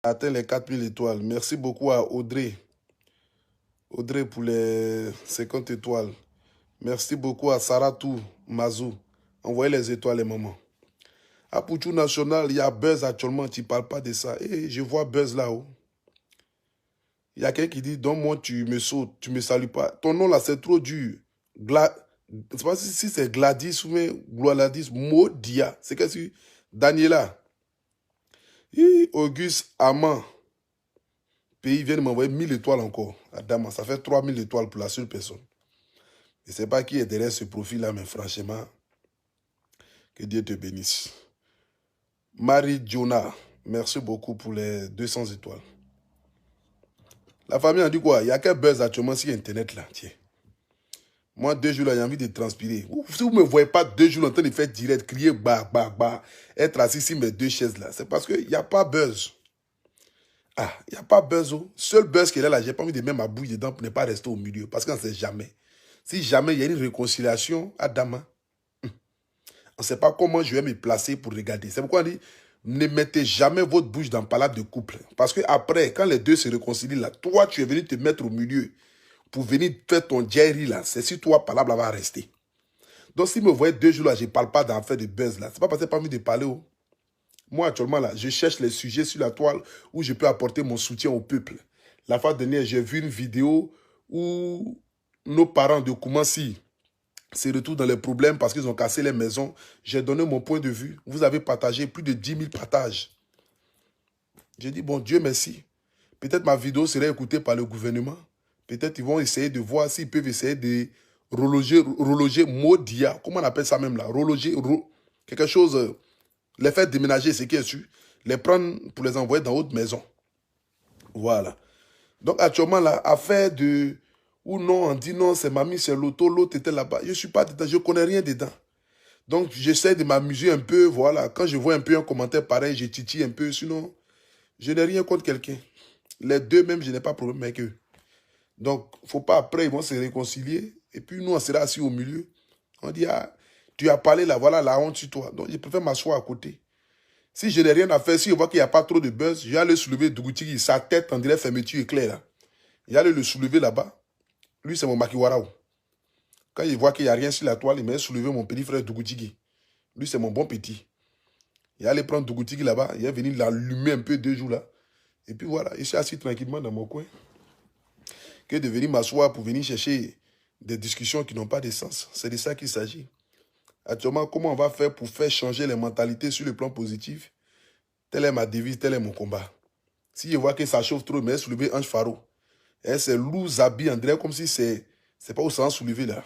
atteint les 4000 étoiles. Merci beaucoup à Audrey. Audrey pour les 50 étoiles. Merci beaucoup à Saratou Mazou. Envoyez les étoiles, les mamans. À Pouchou National, il y a Buzz actuellement. Tu ne parles pas de ça. Et je vois Buzz là-haut. Il y a quelqu'un qui dit, donc moi, tu me sautes, tu ne me salues pas. Ton nom là, c'est trop dur. Je ne sais pas si c'est Gladys ou Gladys Modia. C'est qu'est-ce que Daniela. Et Auguste Amand. Pays vient de m'envoyer 1000 étoiles encore. Adama, ça fait 3000 étoiles pour la seule personne. Je ne sais pas qui est derrière ce profil-là, mais franchement, que Dieu te bénisse. Marie Jonah, merci beaucoup pour les 200 étoiles. La famille a dit quoi? Il n'y a qu'un buzz actuellement sur Internet là. Tiens. Moi, 2 jours là, j'ai envie de transpirer. Si vous ne me voyez pas 2 jours en train de faire direct, crier, bah, être assis sur mes 2 chaises là, c'est parce qu'il n'y a pas buzz. Ah, il n'y a pas buzz. Seul buzz qu'il est là, j'ai pas envie de mettre ma bouille dedans pour ne pas rester au milieu. Parce qu'on ne sait jamais. Si jamais il y a une réconciliation, Adama, on ne sait pas comment je vais me placer pour regarder. C'est pourquoi on dit, ne mettez jamais votre bouche dans le palabre de couple. Parce que après, quand les deux se réconcilient là, toi, tu es venu te mettre au milieu pour venir faire ton jerry là. C'est si toi, palabre va rester. Donc, si vous me voyez 2 jours là, je ne parle pas d'en faire de buzz là. C'est pas parce que je n'ai pas envie de parler. Oh. Moi, actuellement, là, je cherche les sujets sur la toile où je peux apporter mon soutien au peuple. La fois dernière, j'ai vu une vidéo où nos parents de Koumassi se retrouvent dans les problèmes parce qu'ils ont cassé les maisons. J'ai donné mon point de vue. Vous avez partagé plus de 10 000 partages. J'ai dit, bon, Dieu merci. Peut-être ma vidéo serait écoutée par le gouvernement. Peut-être ils vont essayer de voir s'ils peuvent essayer de reloger Modia. Comment on appelle ça même là? Reloger, quelque chose... Les faire déménager, c'est qui est sûr. Les prendre pour les envoyer dans d'autres maisons. Voilà. Donc actuellement, là, affaire de... Ou non, on dit non, c'est mamie, c'est l'auto, l'autre était là-bas. Je ne suis pas dedans, je ne connais rien dedans. Donc j'essaie de m'amuser un peu, voilà. Quand je vois un peu un commentaire pareil, je titille un peu. Sinon, je n'ai rien contre quelqu'un. Les deux même, je n'ai pas de problème avec eux. Donc, il ne faut pas après, ils vont se réconcilier. Et puis nous, on sera assis au milieu. On dit, ah, tu as parlé là, voilà la honte sur toi. Donc je préfère m'asseoir à côté. Si je n'ai rien à faire, si je vois qu'il n'y a pas trop de buzz, je vais aller soulever Dougoutigui, sa tête en direct fermeture éclair là. Je vais aller le soulever là-bas. Lui, c'est mon Makiwarao. Quand il voit qu'il n'y a rien sur la toile, il m'a soulevé mon petit frère Dougoutigui. Lui, c'est mon bon petit. Il va aller prendre Dougoutigui là-bas, il va venir l'allumer un peu 2 jours là. Et puis voilà, je suis assis tranquillement dans mon coin. Que de venir m'asseoir pour venir chercher des discussions qui n'ont pas de sens. C'est de ça qu'il s'agit. Actuellement, comment on va faire pour faire changer les mentalités sur le plan positif? Telle est ma devise, tel est mon combat. Si je vois que ça chauffe trop, mais soulever Ange Faro. C'est Lou Zabi André, comme si c'est pas au sens soulever là.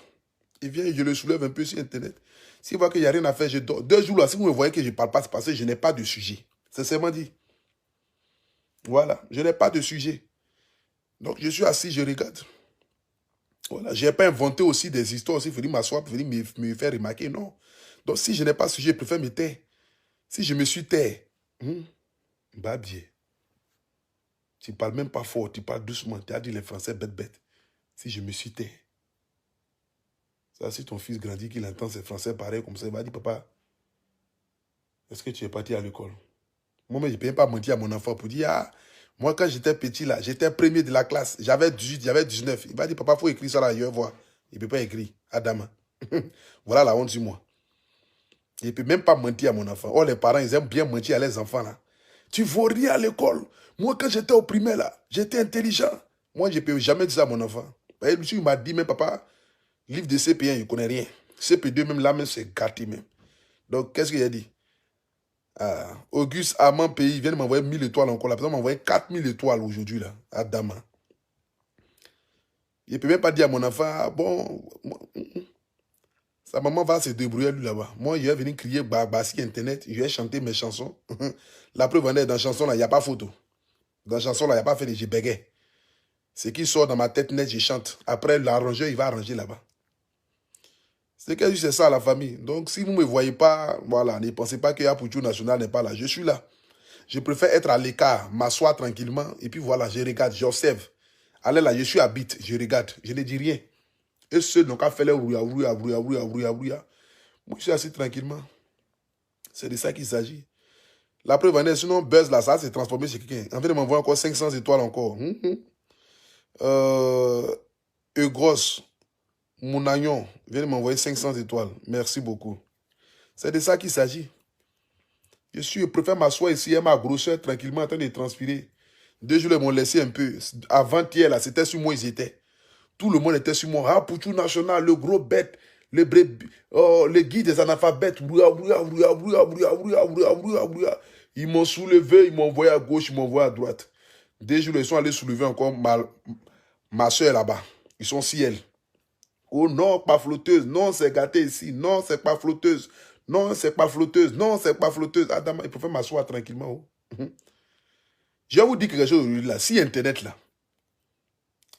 Il vient et je le soulève un peu sur Internet. S'il voit qu'il n'y a rien à faire, je dors. 2 jours là, si vous me voyez que je ne parle pas, c'est parce que je n'ai pas de sujet. C'est seulement dit. Voilà, je n'ai pas de sujet. Donc je suis assis, je regarde. Voilà, je n'ai pas inventé aussi des histoires aussi, il faut venir m'asseoir pour venir me faire remarquer, non. Donc si je n'ai pas de sujet, je préfère me taire. Si je me suis taire, bah bien. Tu ne parles même pas fort, tu parles doucement. Tu as dit les Français bête. Si je me suis taire. Ça, si ton fils grandit, qu'il entend ses Français pareil comme ça, il va dire, papa, est-ce que tu es parti à l'école? Moi-même, je ne peux pas mentir à mon enfant pour dire, ah, moi, quand j'étais petit, là, j'étais premier de la classe. J'avais 18, j'avais 19. Il va dire, papa, il faut écrire ça là, je vais voir. Il ne peut pas écrire. Adama. Voilà la honte sur moi. Il ne peut même pas mentir à mon enfant. Oh, les parents, ils aiment bien mentir à leurs enfants, là. Tu ne vaux rien à l'école. Moi, quand j'étais au primaire, là, j'étais intelligent. Moi, je ne peux jamais dire ça à mon enfant. Il m'a dit, mais papa, livre de CP1, je ne connais rien. CP2, même là, même, c'est gâté, même. Donc, qu'est-ce qu'il a dit? Auguste Amand Pays vient de m'envoyer 1000 étoiles encore. La personne m'a envoyé 4000 étoiles aujourd'hui, là, à Dama. Il ne peut même pas dire à mon enfant, bon, sa maman va se débrouiller lui là-bas. Moi, je vais venir crier sur Internet, je vais chanter mes chansons. La preuve en est, dans la chanson, là, il n'y a pas photo. Dans la chanson, là, il n'y a pas fait de je bégayais. Ce qui sort dans ma tête net, je chante. Après, l'arrangeur, il va arranger là-bas. C'est ça, la famille. Donc, si vous ne me voyez pas, voilà, ne pensez pas que Pouchou National n'est pas là. Je suis là. Je préfère être à l'écart, m'asseoir tranquillement, et puis voilà, je regarde, j'observe. Allez là, je suis à bite, je regarde, je ne dis rien. Et ceux donc, à faire les rouya. Moi, je suis assis tranquillement. C'est de ça qu'il s'agit. La preuve en est, sinon, Buzz, là, ça s'est transformé chez quelqu'un. En fait, il m'envoie encore 500 étoiles encore. Eugros, Mounagnon, vient de m'envoyer 500 étoiles. Merci beaucoup. C'est de ça qu'il s'agit. Je préfère m'asseoir ici à ma grosseur tranquillement en train de transpirer. 2 jours, ils m'ont laissé un peu. Avant-hier, là, c'était sur moi, ils étaient. Tout le monde était sur moi. Ah, Poutou National, le gros bête, le guide des analphabètes. Ils m'ont soulevé, ils m'ont envoyé à gauche, ils m'ont envoyé à droite. 2 jours, ils sont allés soulever encore ma soeur là-bas. Ils sont ciel. Oh non, pas flotteuse. Non, c'est gâté ici. Non, c'est pas flotteuse. Non, c'est pas flotteuse. Non, c'est pas flotteuse. Adam, il préfère m'asseoir tranquillement. Oh. Je vais vous dire quelque chose là. Si Internet là,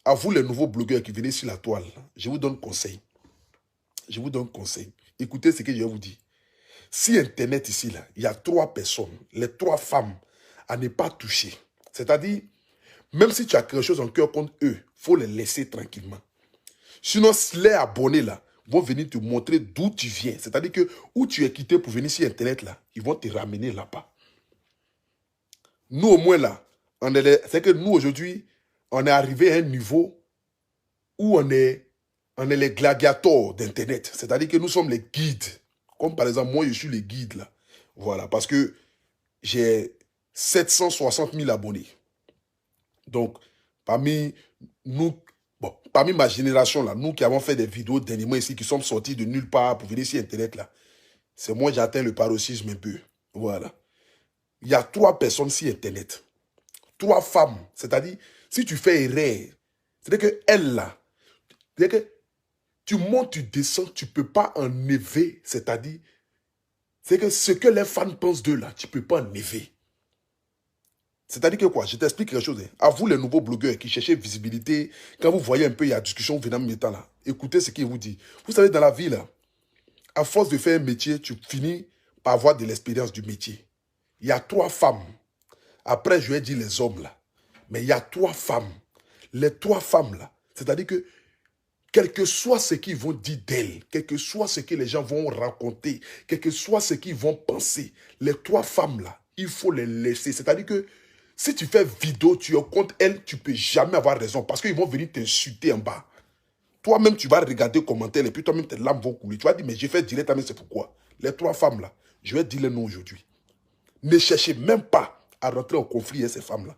à vous les nouveaux blogueurs qui venez sur la toile, là, je vous donne conseil. Je vous donne conseil. Écoutez ce que je vais vous dire. Si Internet ici là, il y a 3 personnes, les 3 femmes à ne pas toucher. C'est-à-dire, même si tu as quelque chose en cœur contre eux, il faut les laisser tranquillement. Sinon, les abonnés là vont venir te montrer d'où tu viens. C'est-à-dire que où tu es quitté pour venir sur Internet là, ils vont te ramener là-bas. Nous au moins là, c'est que nous aujourd'hui, on est arrivé à un niveau où on est les gladiateurs d'Internet. C'est-à-dire que nous sommes les guides. Comme par exemple, moi je suis le guide là. Voilà, parce que j'ai 760 000 abonnés. Donc, parmi nous, bon, parmi ma génération, là, nous qui avons fait des vidéos d'animaux ici, qui sommes sortis de nulle part pour venir sur Internet, là, c'est moi qui atteins le paroxysme un peu. Voilà. Il y a 3 personnes sur Internet. 3 femmes. C'est-à-dire, si tu fais erreur, c'est-à-dire qu'elles, là, c'est-à-dire que tu montes, tu descends, tu ne peux pas enlever. C'est-à-dire, c'est que ce que les fans pensent d'eux, là, tu ne peux pas enlever. C'est-à-dire que quoi? Je t'explique quelque chose. Hein. À vous, les nouveaux blogueurs qui cherchez visibilité, quand vous voyez un peu, il y a discussion venant de temps là. Écoutez ce qu'il vous dit. Vous savez, dans la vie, là, à force de faire un métier, tu finis par avoir de l'expérience du métier. Il y a 3 femmes. Après, je vais dire les hommes là. Mais il y a 3 femmes. Les 3 femmes là. C'est-à-dire que, quel que soit ce qu'ils vont dire d'elles, quel que soit ce que les gens vont raconter, quel que soit ce qu'ils vont penser, les 3 femmes là, il faut les laisser. C'est-à-dire que, si tu fais vidéo, tu es contre elles, tu ne peux jamais avoir raison. Parce qu'ils vont venir t'insulter en bas. Toi-même, tu vas regarder les commentaires et puis toi-même, tes larmes vont couler. Tu vas dire, mais j'ai fait directement, c'est pourquoi. Les 3 femmes là, je vais dire les noms aujourd'hui. Ne cherchez même pas à rentrer en conflit avec ces femmes-là.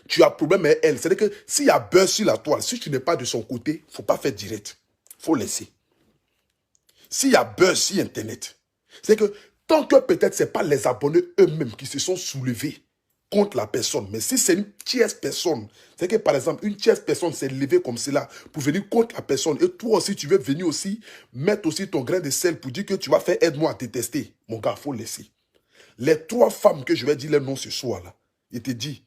Tu as problème avec elles. C'est-à-dire que s'il y a beurre sur la toile, si tu n'es pas de son côté, il ne faut pas faire direct. Il faut laisser. S'il y a beurre sur Internet, c'est que tant que peut-être ce n'est pas les abonnés eux-mêmes qui se sont soulevés contre la personne. Mais si c'est une tierce personne, c'est que par exemple, une tierce personne s'est levée comme cela pour venir contre la personne. Et toi aussi, tu veux venir aussi mettre aussi ton grain de sel pour dire que tu vas faire aide-moi à te tester. Mon gars, il faut laisser. Les 3 femmes que je vais dire les noms ce soir là, je te dis,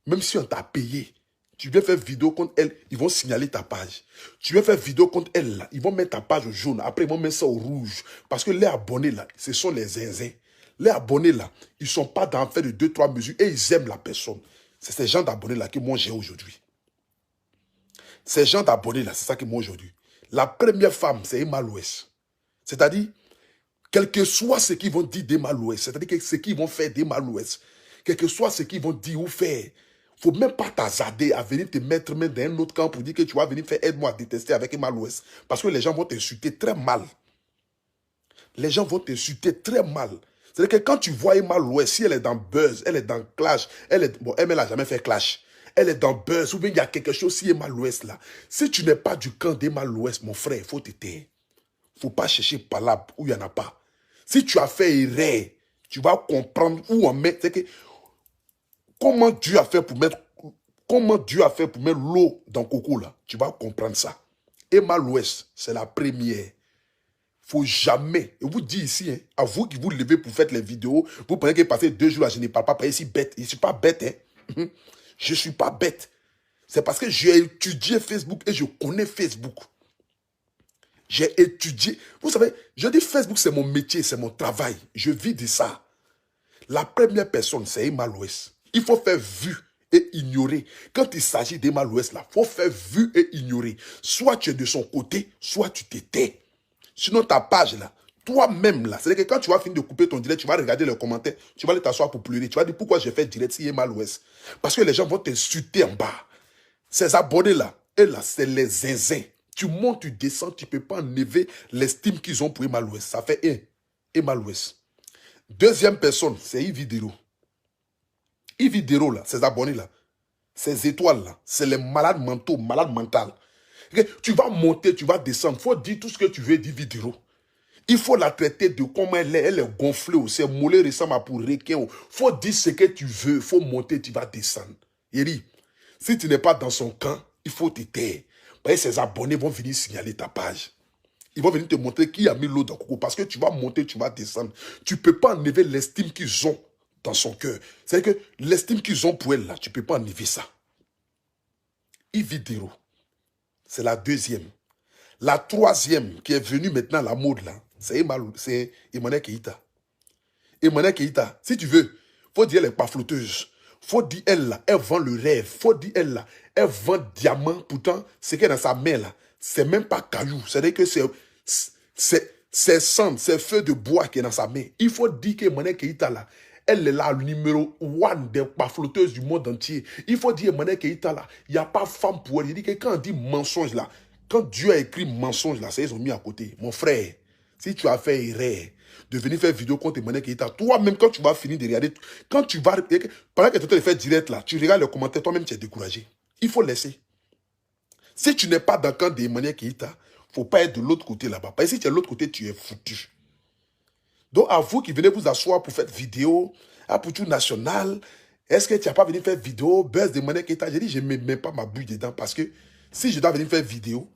même si on t'a payé, tu viens faire vidéo contre elles, ils vont signaler ta page. Tu viens faire vidéo contre elles là, ils vont mettre ta page au jaune. Après, ils vont mettre ça au rouge. Parce que les abonnés là, ce sont les zinzins. Les abonnés là, ils ne sont pas dans fait de 2-3 mesures et ils aiment la personne. C'est ces gens d'abonnés là que moi j'ai aujourd'hui. Ces gens d'abonnés là, c'est ça que moi aujourd'hui. La première femme, c'est Emma Louès. C'est-à-dire, quel que soit ce qu'ils vont dire d'Emma Louès, c'est-à-dire que ce qu'ils vont faire d'Emma Louès, quel que soit ce qu'ils vont dire ou faire, il ne faut même pas t'azarder à venir te mettre même dans un autre camp pour dire que tu vas venir faire aide-moi à détester avec Emma Louès. Parce que les gens vont t'insulter très mal. Les gens vont t'insulter très mal. C'est-à-dire que quand tu vois Emma Louès, si elle est dans Buzz, elle est dans Clash, bon, elle n'a jamais fait Clash. Elle est dans Buzz, ou bien il y a quelque chose si Emma Louès là. Si tu n'es pas du camp d'Emma Louès, mon frère, il faut te taire. Il ne faut pas chercher palabre où il n'y en a pas. Si tu as fait erreur, tu vas comprendre où on met. C'est que comment Dieu a fait pour mettre l'eau dans Coco là. Tu vas comprendre ça. Emma Louès, c'est la première. Il ne faut jamais, je vous dis ici, hein, à vous qui vous levez pour faire les vidéos, vous prenez que passer 2 jours là, je ne parle pas, ici bête. Je ne suis pas bête. Hein. Je ne suis pas bête. C'est parce que j'ai étudié Facebook et je connais Facebook. J'ai étudié. Vous savez, je dis Facebook, c'est mon métier, c'est mon travail. Je vis de ça. La première personne, c'est Emma Louès. Il faut faire vue et ignorer. Quand il s'agit d'Emma Louès, là, il faut faire vue et ignorer. Soit tu es de son côté, soit tu te tais. Sinon, ta page, là, Toi-même, là, c'est-à-dire que quand tu vas finir de couper ton direct, tu vas regarder les commentaires, tu vas aller t'asseoir pour pleurer. Tu vas dire pourquoi j'ai fait direct s'il est mal ouest. Parce que les gens vont t'insulter en bas. Ces abonnés-là, et là, c'est les zinzins. Tu montes, tu descends, tu ne peux pas enlever l'estime qu'ils ont pour Emal Ouest. Ça fait un. Emal Ouest. Deuxième personne, c'est Yvidero. Yvidero, là, ces abonnés-là, ces étoiles-là, c'est les malades mentaux, malades mentales. Tu vas monter, tu vas descendre. Il faut dire tout ce que tu veux dire Yvidero. Il faut la traiter de comment elle est gonflée. Ses mollets ressemblent à pour requin. Il faut dire ce que tu veux. Il faut monter, tu vas descendre. Yeri, si tu n'es pas dans son camp, il faut te taire. Parce que ses abonnés vont venir signaler ta page. Ils vont venir te montrer qui a mis l'eau dans le coco. Parce que tu vas monter, tu vas descendre. Tu ne peux pas enlever l'estime qu'ils ont dans son cœur. C'est-à-dire que l'estime qu'ils ont pour elle, là, tu ne peux pas enlever ça. Yvidero, c'est la deuxième. La troisième qui est venue maintenant à la mode, là, c'est Emmanuel Keïta. Emmanuel Keïta, si tu veux, il faut dire elle n'est pas flotteuse. Il faut dire elle, là, elle vend le rêve. Il faut dire elle, là, elle vend diamant. Pourtant, ce qui est dans sa main, là, c'est même pas caillou. C'est-à-dire que c'est cendre, c'est feu de bois qui est dans sa main. Il faut dire que Emmanuel Keïta, là, elle est là, le numéro 1 des flotteuses du monde entier. Il faut dire Emmanuel Keïta, là, il n'y a pas femme pour elle. Il dit que quand on dit mensonge, là, quand Dieu a écrit mensonge, là, c'est ils ont mis à côté. Mon frère, si tu as fait erreur de venir faire vidéo contre Emmanuel Keïta, toi-même, quand tu vas finir de regarder, quand tu vas, pendant que tu es en train de faire direct, là, tu regardes les commentaires, toi-même, tu es découragé. Il faut laisser. Si tu n'es pas dans le camp d'Emmanuel Keïta, il ne faut pas être de l'autre côté là-bas. Parce que si tu es de l'autre côté, tu es foutu. Donc, à vous qui venez vous asseoir pour faire vidéo, à Poutou National, est-ce que tu n'as pas venu faire vidéo, buzz d'Emmanuel Keïta? J'ai dit, je ne mets même pas ma bouille dedans parce que si je dois venir faire vidéo,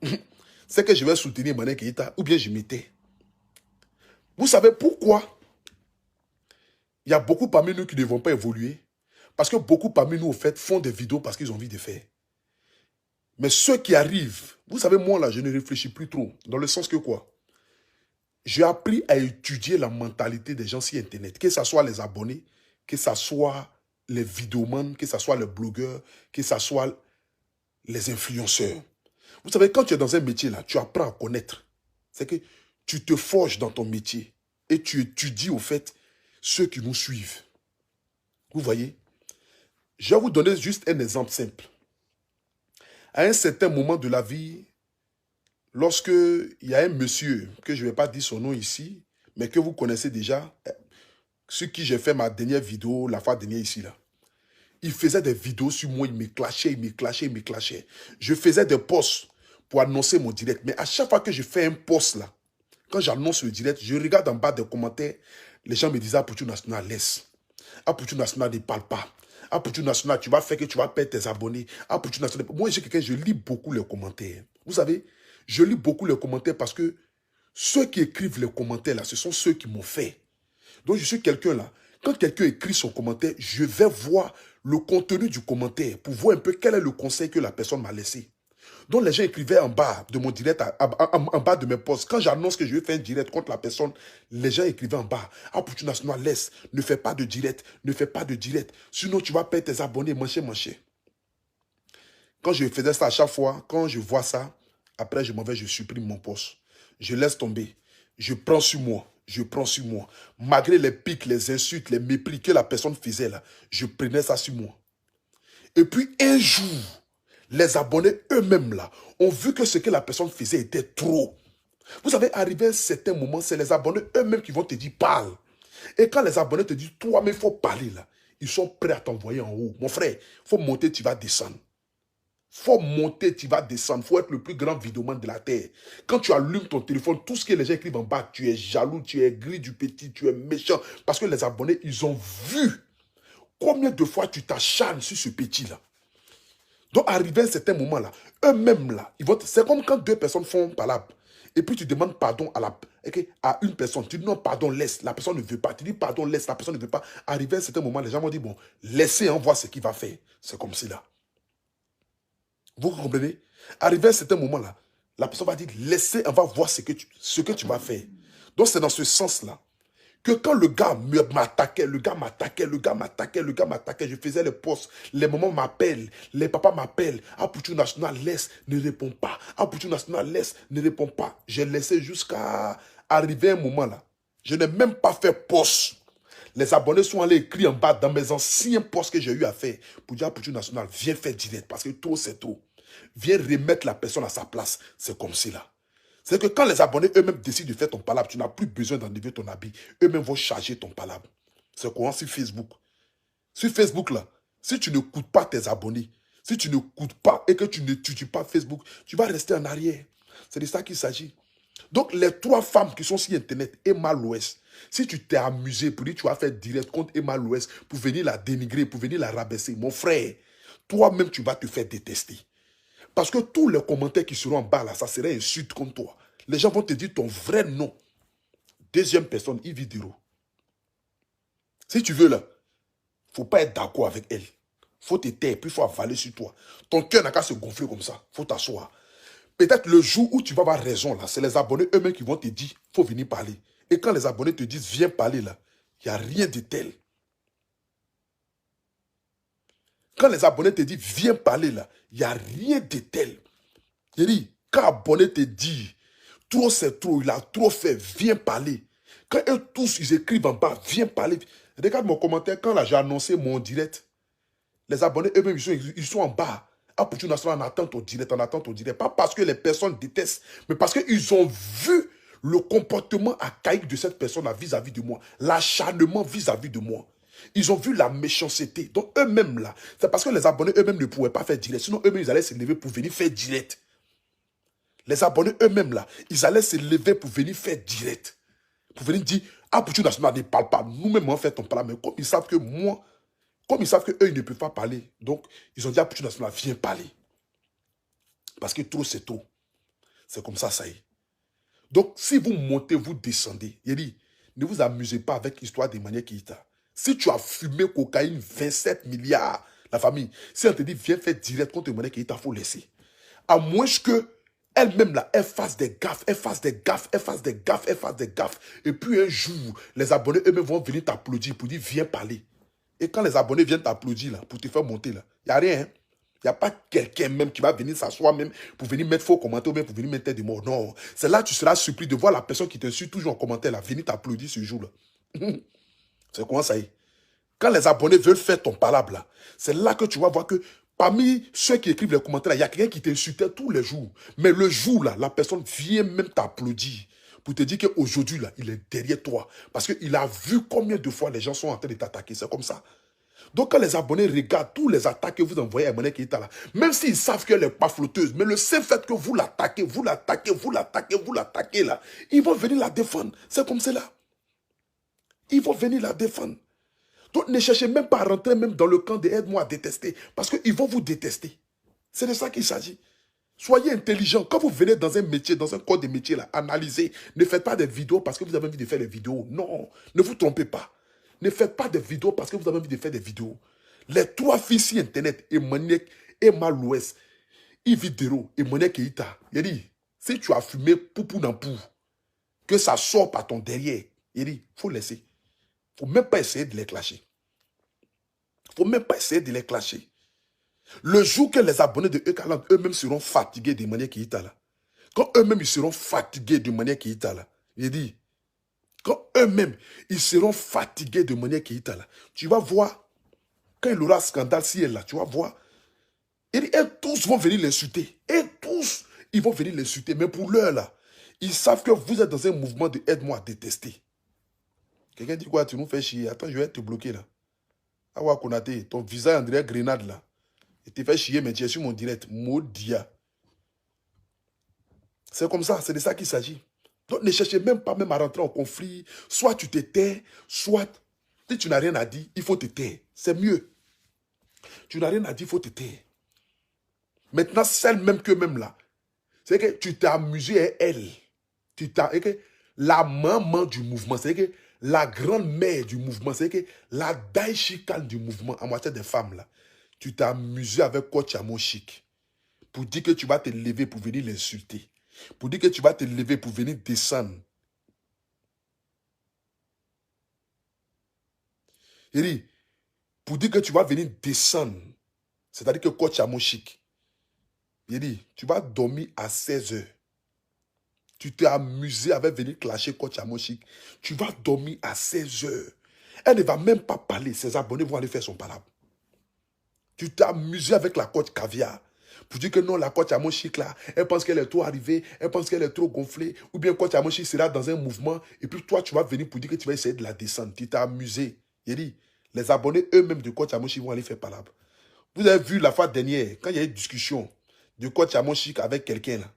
c'est que je vais soutenir Emmanuel Keïta ou bien je m'étais. Vous savez pourquoi il y a beaucoup parmi nous qui ne vont pas évoluer? Parce que beaucoup parmi nous, au fait, font des vidéos parce qu'ils ont envie de faire. Mais ceux qui arrivent, vous savez, moi, là, je ne réfléchis plus trop. Dans le sens que quoi? J'ai appris à étudier la mentalité des gens sur Internet. Que ce soit les abonnés, que ce soit les vidéomans, que ce soit les blogueurs, que ce soit les influenceurs. Vous savez, quand tu es dans un métier, là, tu apprends à connaître. C'est que tu te forges dans ton métier et tu étudies, au fait, ceux qui nous suivent. Vous voyez? Je vais vous donner juste un exemple simple. À un certain moment de la vie, lorsque il y a un monsieur, que je ne vais pas dire son nom ici, mais que vous connaissez déjà, sur qui j'ai fait ma dernière vidéo, la fois dernière ici, là. Il faisait des vidéos sur moi, il me clashait, il me clashait, il me clashait. Je faisais des posts pour annoncer mon direct. Mais à chaque fois que je fais un post là, quand j'annonce le direct, je regarde en bas des commentaires, les gens me disent, ah, Poutou National, laisse. Ah, Poutou National, ne parle pas. Ah, Poutou National, tu vas faire que tu vas perdre tes abonnés. Ah, Poutou National. Moi, j'ai quelqu'un, je lis beaucoup les commentaires. Vous savez, je lis beaucoup les commentaires parce que ceux qui écrivent les commentaires là, ce sont ceux qui m'ont fait. Donc, je suis quelqu'un là. Quand quelqu'un écrit son commentaire, je vais voir le contenu du commentaire pour voir un peu quel est le conseil que la personne m'a laissé. Donc, les gens écrivaient en bas de mon direct, en bas de mes posts. Quand j'annonce que je vais faire un direct contre la personne, les gens écrivaient en bas. Ah, Poutou National, laisse, ne fais pas de direct, ne fais pas de direct. Sinon, tu vas perdre tes abonnés, mancher. Quand je faisais ça à chaque fois, quand je vois ça, après, je m'en vais, je supprime mon post. Je laisse tomber. Je prends sur moi. Je prends sur moi. Malgré les pics, les insultes, les mépris que la personne faisait là, je prenais ça sur moi. Et puis, un jour, les abonnés eux-mêmes là ont vu que ce que la personne faisait était trop. Vous savez, arrivé à un certain moment, c'est les abonnés eux-mêmes qui vont te dire parle. Et quand les abonnés te disent toi, mais il faut parler là, ils sont prêts à t'envoyer en haut. Mon frère, il faut monter, tu vas descendre. Il faut monter, tu vas descendre. Il faut être le plus grand vidéoman de la terre. Quand tu allumes ton téléphone, tout ce que les gens écrivent en bas, tu es jaloux, tu es gris du petit, tu es méchant. Parce que les abonnés, ils ont vu combien de fois tu t'acharnes sur ce petit-là. Donc, arrivé à un certain moment-là, eux-mêmes, là, c'est comme quand deux personnes font palabre. Et puis, tu demandes pardon à une personne. Tu dis non, pardon, laisse. La personne ne veut pas. Tu dis pardon, laisse. La personne ne veut pas. Arrivé à un certain moment, les gens vont dire, bon, laissez, on voit ce qu'il va faire. C'est comme cela. Vous comprenez? Arrivé à un certain moment-là, la personne va dire, laissez, on va voir ce que tu vas faire. Donc, c'est dans ce sens-là que quand le gars m'attaquait, je faisais les posts, les mamans m'appellent, les papas m'appellent, ah, Poutou National, laisse, ne répond pas, ah, Poutou National, laisse, ne répond pas. J'ai laissé jusqu'à arrivé un moment là, je n'ai même pas fait poste. Les abonnés sont allés écrire en bas dans mes anciens posts que j'ai eu à faire pour dire à Poutine National, viens faire direct parce que trop c'est trop. Viens remettre la personne à sa place. C'est comme cela. C'est que quand les abonnés eux-mêmes décident de faire ton palabre, tu n'as plus besoin d'enlever ton habit. Eux-mêmes vont charger ton palabre. C'est comment sur Facebook. Sur Facebook là, si tu ne coûtes pas tes abonnés, si tu ne coûtes pas et que tu n'étudies pas Facebook, tu vas rester en arrière. C'est de ça qu'il s'agit. Donc, les 3 femmes qui sont sur Internet, Emma Louest, si tu t'es amusé pour dire que tu vas faire direct contre Emma Louest pour venir la dénigrer, pour venir la rabaisser, mon frère, toi-même, tu vas te faire détester. Parce que tous les commentaires qui seront en bas là, ça serait insulte contre toi. Les gens vont te dire ton vrai nom. Deuxième personne, Yves Diro. Si tu veux là, faut pas être d'accord avec elle. Faut te taire, puis il faut avaler sur toi. Ton cœur n'a qu'à se gonfler comme ça. Faut t'asseoir. Peut-être le jour où tu vas avoir raison, là, c'est les abonnés eux-mêmes qui vont te dire, faut venir parler. Et quand les abonnés te disent, viens parler, là, il n'y a rien de tel. Quand les abonnés te disent, viens parler, là, il n'y a rien de tel. Il dit, quand abonné te dit, trop c'est trop, il a trop fait, viens parler. Quand eux tous, ils écrivent en bas, viens parler. Regarde mon commentaire, quand là, j'ai annoncé mon direct, les abonnés eux-mêmes, ils sont en bas. Ah, pour Poutine National, on attend ton direct, on attend ton direct. Pas parce que les personnes détestent, mais parce qu'ils ont vu le comportement archaïque de cette personne vis-à-vis de moi. L'acharnement vis-à-vis de moi. Ils ont vu la méchanceté. Donc eux-mêmes là, c'est parce que les abonnés eux-mêmes ne pouvaient pas faire direct. Sinon eux-mêmes, ils allaient se lever pour venir faire direct. Les abonnés eux-mêmes là, ils allaient se lever pour venir faire direct. Pour venir dire, ah, Poutine National ne parle pas. Nous-mêmes, on fait ton parler. Mais comme ils savent que moi, comme ils savent qu'eux, ils ne peuvent pas parler, donc ils ont dit à Poutine National, viens parler. Parce que trop, c'est trop. C'est comme ça y est. Donc, si vous montez, vous descendez, il dit, ne vous amusez pas avec l'histoire d'Emmanuel Keïta. Si tu as fumé cocaïne 27 milliards, la famille, si on te dit, viens faire direct contre Emmanuel Keïta, il faut laisser. À moins que elle-même, là, elle fasse des gaffes, elle fasse des gaffes, elle fasse des gaffes, elle fasse des gaffes. Et puis un jour, les abonnés eux-mêmes vont venir t'applaudir pour dire, viens parler. Et quand les abonnés viennent t'applaudir, là, pour te faire monter, là, il n'y a rien. Hein? Il n'y a pas quelqu'un même qui va venir s'asseoir même pour venir mettre faux commentaires ou même pour venir mettre des mots. Non. C'est là que tu seras surpris de voir la personne qui t'insulte toujours en commentaire, là, venir t'applaudir ce jour-là. C'est comment ça y est. Quand les abonnés veulent faire ton palabre, là, c'est là que tu vas voir que parmi ceux qui écrivent les commentaires, il y a quelqu'un qui t'insultait tous les jours. Mais le jour, là, la personne vient même t'applaudir pour te dire qu'aujourd'hui, là, il est derrière toi. Parce qu'il a vu combien de fois les gens sont en train de t'attaquer. C'est comme ça. Donc, quand les abonnés regardent tous les attaques que vous envoyez à Emmanuel Keïta là, même s'ils savent qu'elle n'est pas flotteuse, mais le seul fait que vous l'attaquez, vous l'attaquez, vous l'attaquez, vous l'attaquez là, ils vont venir la défendre. C'est comme cela. Ils vont venir la défendre. Donc, ne cherchez même pas à rentrer même dans le camp de aide-moi à détester, parce qu'ils vont vous détester. C'est de ça qu'il s'agit. Soyez intelligent. Quand vous venez dans un métier, dans un corps de métier, là, analysez. Ne faites pas des vidéos parce que vous avez envie de faire des vidéos. Non, ne vous trompez pas. Ne faites pas des vidéos parce que vous avez envie de faire des vidéos. Les 3 filles sur Internet, Emmanuel, Emma Louest, Yves Dero, Emmanuel Keïta, il dit, si tu as fumé poupou dans pou, que ça sort par ton derrière, il dit, il faut laisser. Il ne faut même pas essayer de les clasher. Il ne faut même pas essayer de les clasher. Le jour que les abonnés de Ekaland eux-mêmes seront fatigués de manière Keïta là, quand eux-mêmes ils seront fatigués de manière Keïta là, il dit, quand eux-mêmes ils seront fatigués de manière Keïta là, tu vas voir, quand il aura scandale si elle là, tu vas voir, il dit, et tous vont venir l'insulter. Et tous, ils vont venir l'insulter. Mais pour l'heure là, ils savent que vous êtes dans un mouvement de aide-moi à détester. Quelqu'un dit quoi? Tu nous fais chier. Attends, je vais te bloquer là. Awa Konate, ton visage André Grenade là. Et tu fais chier, mais tu es sur mon direct. Maudia. C'est comme ça, c'est de ça qu'il s'agit. Donc ne cherchez même pas même à rentrer en conflit. Soit tu te tais, soit si tu n'as rien à dire, il faut te taire. C'est mieux. Tu n'as rien à dire, il faut te taire. Maintenant, celle même que même là, c'est que tu t'es amusé à elle. La maman du mouvement, c'est que la grande-mère du mouvement, c'est que la daïchikane du mouvement en matière des femmes là. Tu t'es amusé avec Coach Amo Chic pour dire que tu vas te lever pour venir l'insulter. Pour dire que tu vas te lever pour venir descendre. Il dit, pour dire que tu vas venir descendre, c'est-à-dire que Coach Amo Chic, il dit, tu vas dormir à 16 heures. Tu t'es amusé avec venir clasher coach Amoshik. Tu vas dormir à 16 heures. Elle ne va même pas parler. Ses abonnés vont aller faire son palabre. Tu t'es amusé avec la coach Caviar. Pour dire que non, la coach Amoshik là, elle pense qu'elle est trop arrivée, elle pense qu'elle est trop gonflée. Ou bien coach Amoshik sera dans un mouvement. Et puis toi, tu vas venir pour dire que tu vas essayer de la descendre. Tu t'es amusé. Il dit, les abonnés eux-mêmes de coach Amoshik vont aller faire palabre. Vous avez vu la fois dernière, quand il y a eu une discussion de coach Amoshik avec quelqu'un là.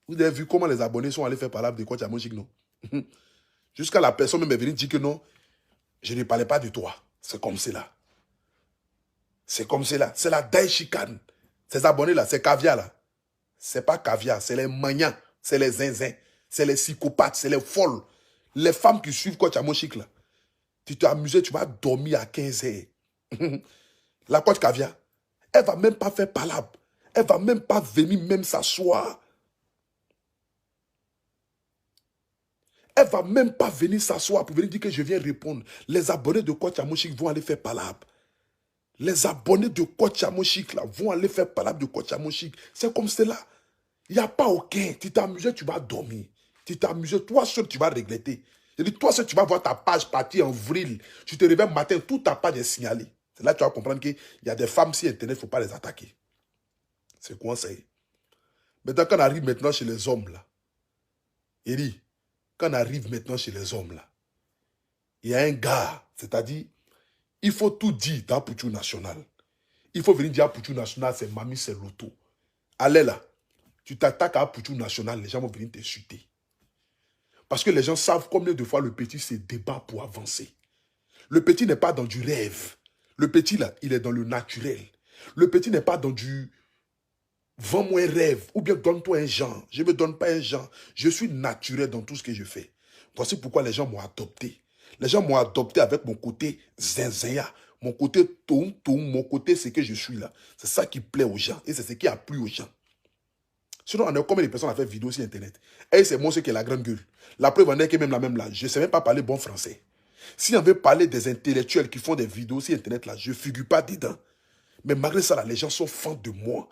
Vous avez vu comment les abonnés sont allés faire palabre de coach Amoshik, non? Jusqu'à la personne même est venue dire que non, je ne parlais pas de toi. C'est comme cela. C'est comme cela. C'est la daïchicane. Ces abonnés-là, c'est caviar là. C'est pas caviar, c'est les magnans, c'est les zinzins, c'est les psychopathes, c'est les folles. Les femmes qui suivent coach Amoshik là. Tu t'es amusé, tu vas dormir à 15 heures. La coach caviar, elle va même pas faire palabre. Elle va même pas venir même s'asseoir. Elle va même pas venir s'asseoir pour venir dire que je viens répondre. Les abonnés de coach Amoshik vont aller faire palabre. Les abonnés de coach Amoshik là vont aller faire palabre de coach Amoshik. C'est comme cela. Il n'y a pas aucun. Tu t'es amusé, tu vas dormir. Tu t'es amusé, toi seul, tu vas regretter. Je dis, toi seul, tu vas voir ta page partir en vrille. Tu te réveilles matin, toute ta page est signalée. C'est là que tu vas comprendre qu'il y a des femmes sur Internet, il ne faut pas les attaquer. C'est quoi ça? Maintenant, quand on arrive maintenant chez les hommes là, il dit, quand on arrive maintenant chez les hommes là, il y a un gars, c'est-à-dire, il faut tout dire dans Pouchou National. Il faut venir dire à Pouchou National, c'est Mamie, c'est Loto. Allez là, tu t'attaques à Pouchou National, les gens vont venir t'insulter. Parce que les gens savent combien de fois le petit se débat pour avancer. Le petit n'est pas dans du rêve. Le petit là, il est dans le naturel. Le petit n'est pas dans du vends-moi un rêve ou bien donne-toi un genre. Je ne me donne pas un genre. Je suis naturel dans tout ce que je fais. Voici pourquoi les gens m'ont adopté. Les gens m'ont adopté avec mon côté zinzaya, mon côté toum, mon côté c'est que je suis là. C'est ça qui plaît aux gens et c'est ce qui a plu aux gens. Sinon, on a combien de personnes à faire vidéo sur Internet? Et c'est moi ce qui est la grande gueule. La preuve en est que même là, je ne sais même pas parler bon français. Si on veut parler des intellectuels qui font des vidéos sur Internet, là, je ne figure pas dedans. Mais malgré ça, là, les gens sont fans de moi.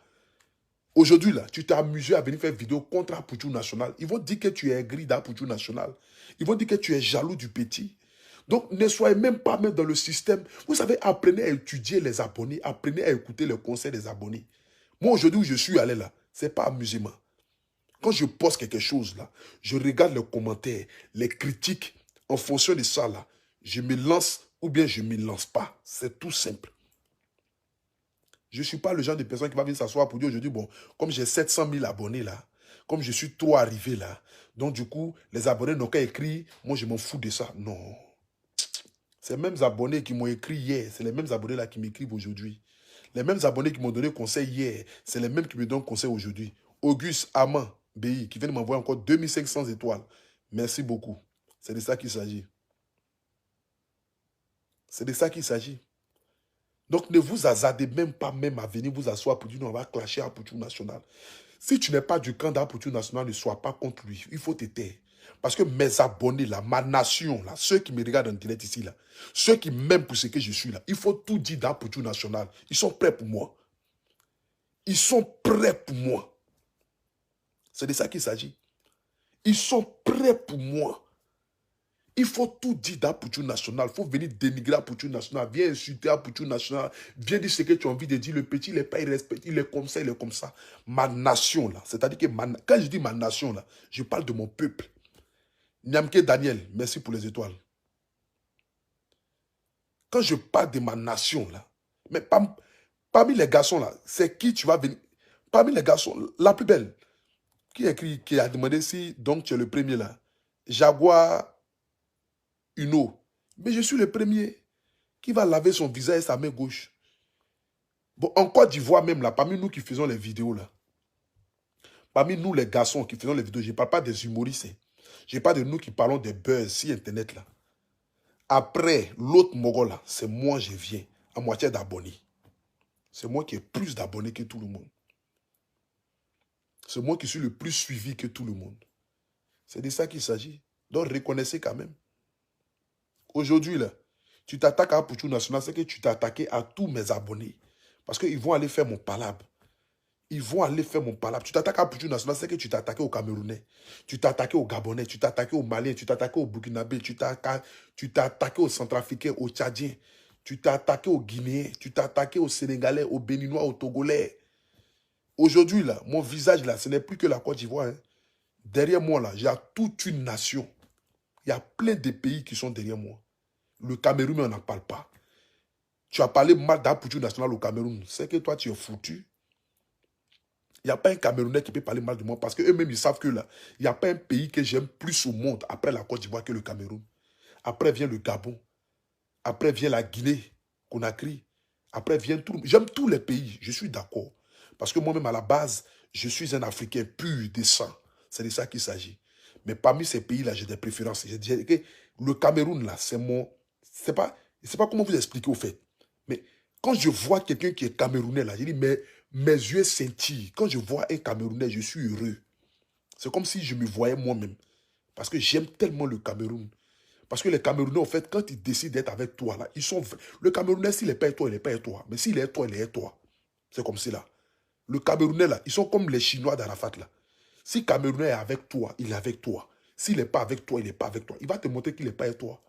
Aujourd'hui, là, tu t'es amusé à venir faire vidéo contre Apouchou National. Ils vont dire que tu es aigri d'Apouchou National. Ils vont dire que tu es jaloux du petit. Donc, ne soyez même pas dans le système. Vous savez, apprenez à étudier les abonnés. Apprenez à écouter les conseils des abonnés. Moi, aujourd'hui où je suis allé là, ce n'est pas amusement. Quand je poste quelque chose là, je regarde les commentaires, les critiques. En fonction de ça là, je me lance ou bien je ne me lance pas. C'est tout simple. Je ne suis pas le genre de personne qui va venir s'asseoir pour dire aujourd'hui, bon, comme j'ai 700 000 abonnés là, comme je suis trop arrivé là, donc du coup, les abonnés n'ont qu'à écrire, moi je m'en fous de ça. Non. Ces mêmes abonnés qui m'ont écrit hier, c'est les mêmes abonnés là qui m'écrivent aujourd'hui. Les mêmes abonnés qui m'ont donné conseil hier, c'est les mêmes qui me donnent conseil aujourd'hui. Auguste Aman, BI, qui vient de m'envoyer encore 2500 étoiles. Merci beaucoup. C'est de ça qu'il s'agit. C'est de ça qu'il s'agit. Donc ne vous hasardez même pas même à venir vous asseoir pour dire non, on va clasher à Pouchou National. Si tu n'es pas du camp d'Apouchou National, ne sois pas contre lui. Il faut te taire. Parce que mes abonnés, là, ma nation, là, ceux qui me regardent en direct ici, là, ceux qui m'aiment pour ce que je suis là, il faut tout dire d'Apouchou National. Ils sont prêts pour moi. Ils sont prêts pour moi. C'est de ça qu'il s'agit. Ils sont prêts pour moi. Il faut tout dire d'Apouchou National. Il faut venir dénigrer Apouchou National. Viens insulter Apouchou National. Viens dire ce que tu as envie de dire. Le petit, il n'est pas irrespecté. Il est comme ça, il est comme ça. Ma nation, là. C'est-à-dire que quand je dis ma nation, là, je parle de mon peuple. Nyamke Daniel, merci pour les étoiles. Quand je parle de ma nation, là, mais parmi les garçons, là, c'est qui tu vas venir? Parmi les garçons, la plus belle, qui a demandé si donc tu es le premier, là. Jaguar Uno. Mais je suis le premier qui va laver son visage et sa main gauche. Bon, en Côte d'Ivoire même, là, parmi nous qui faisons les vidéos, là, parmi nous les garçons qui faisons les vidéos, je ne parle pas des humoristes. Je parle de nous qui parlons des buzz sur Internet, là. Après, l'autre mogol, là, c'est moi, je viens, à moitié d'abonnés. C'est moi qui ai plus d'abonnés que tout le monde. C'est moi qui suis le plus suivi que tout le monde. C'est de ça qu'il s'agit. Donc, reconnaissez quand même. Aujourd'hui, là, tu t'attaques à Pouchou National, c'est que tu t'es attaqué à tous mes abonnés. Parce qu'ils vont aller faire mon palabre. Ils vont aller faire mon palabre. Tu t'attaques à Poutou National, c'est que tu t'es attaqué aux Camerounais. Tu t'es attaqué aux Gabonais, tu t'es attaqué aux Maliens, tu t'es attaqué aux Burkinabés, tu t'es attaqué aux Centrafricains, aux Tchadiens, tu t'es attaqué aux Guinéens, tu t'es attaqué aux Sénégalais, aux Béninois, aux Togolais. Aujourd'hui, là, mon visage, là, ce n'est plus que la Côte d'Ivoire. Hein. Derrière moi, là, il y a toute une nation. Il y a plein de pays qui sont derrière moi. Le Cameroun, mais on n'en parle pas. Tu as parlé mal d'Apoutou National au Cameroun. C'est que toi, tu es foutu. Il n'y a pas un Camerounais qui peut parler mal de moi parce qu'eux-mêmes, ils savent que là, il n'y a pas un pays que j'aime plus au monde après la Côte d'Ivoire que le Cameroun. Après vient le Gabon. Après vient la Guinée, Conakry. Après vient tout. J'aime tous les pays, je suis d'accord. Parce que moi-même, à la base, je suis un Africain pur de sang. C'est de ça qu'il s'agit. Mais parmi ces pays-là, j'ai des préférences. Je dirais que le Cameroun, là, c'est mon... C'est pas comment vous expliquer au fait. Mais quand je vois quelqu'un qui est Camerounais, là, je dis, mais mes yeux scintillent. Quand je vois un Camerounais, je suis heureux. C'est comme si je me voyais moi-même. Parce que j'aime tellement le Cameroun. Parce que les Camerounais, en fait, quand ils décident d'être avec toi, là, ils sont... Le Camerounais, s'il n'est pas avec toi, il n'est pas avec toi. Mais s'il est avec toi, il est avec toi. C'est comme ça, là. Le Camerounais, là, ils sont comme les Chinois d'Arafat, là. Si le Camerounais est avec toi, il est avec toi. S'il n'est pas avec toi, il n'est pas avec toi. Il va te montrer qu'il n'est pas avec toi.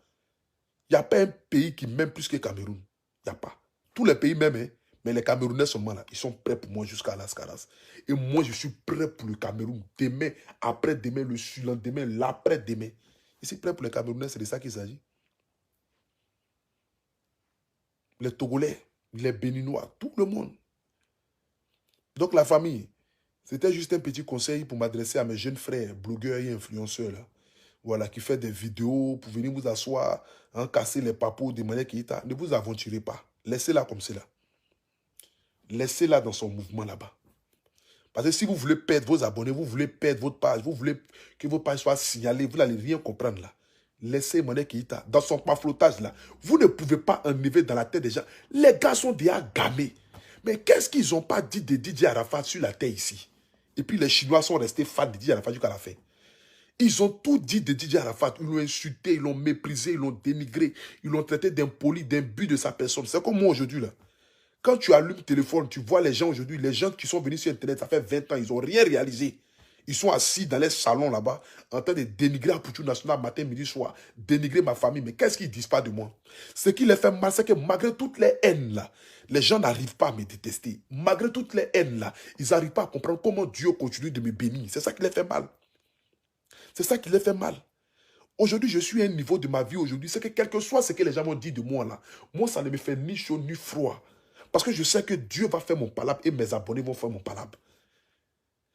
Il n'y a pas un pays qui m'aime plus que le Cameroun. Il n'y a pas. Tous les pays m'aiment, hein, mais les Camerounais seulement là, ils sont prêts pour moi jusqu'à Las Caras. Et moi, je suis prêt pour le Cameroun. Demain, après-demain, le surlendemain, l'après-demain. Je suis prêt pour les Camerounais, c'est de ça qu'il s'agit. Les Togolais, les Béninois, tout le monde. Donc la famille, c'était juste un petit conseil pour m'adresser à mes jeunes frères, blogueurs et influenceurs là. Voilà, qui fait des vidéos pour venir vous asseoir, hein, casser les papous de manière qui est. Ne vous aventurez pas. Laissez-la comme c'est là. Laissez-la dans son mouvement là-bas. Parce que si vous voulez perdre vos abonnés, vous voulez perdre votre page, vous voulez que vos pages soient signalées, vous n'allez rien comprendre là. Laissez Monet Keïta dans son pamphlotage là. Vous ne pouvez pas enlever dans la tête des gens. Les gars sont déjà gamés. Mais qu'est-ce qu'ils n'ont pas dit de DJ Arafat sur la terre ici? Et puis les Chinois sont restés fans de DJ Arafat jusqu'à la fin. Ils ont tout dit de DJ Arafat. Ils l'ont insulté, ils l'ont méprisé, ils l'ont dénigré, ils l'ont traité d'impoli, d'imbu de sa personne. C'est comme moi aujourd'hui là. Quand tu allumes le téléphone, tu vois les gens aujourd'hui, les gens qui sont venus sur Internet, ça fait 20 ans, ils n'ont rien réalisé. Ils sont assis dans les salons là-bas, en train de dénigrer Apoutou National matin, midi, soir, dénigrer ma famille. Mais qu'est-ce qu'ils disent pas de moi? Ce qui les fait mal, c'est que malgré toutes les haines là, les gens n'arrivent pas à me détester. Malgré toutes les haines là, ils n'arrivent pas à comprendre comment Dieu continue de me bénir. C'est ça qui les fait mal. C'est ça qui les fait mal. Aujourd'hui, je suis à un niveau de ma vie aujourd'hui, c'est que quel que soit ce que les gens m'ont dit de moi là, moi ça ne me fait ni chaud ni froid. Parce que je sais que Dieu va faire mon palabre et mes abonnés vont faire mon palabre.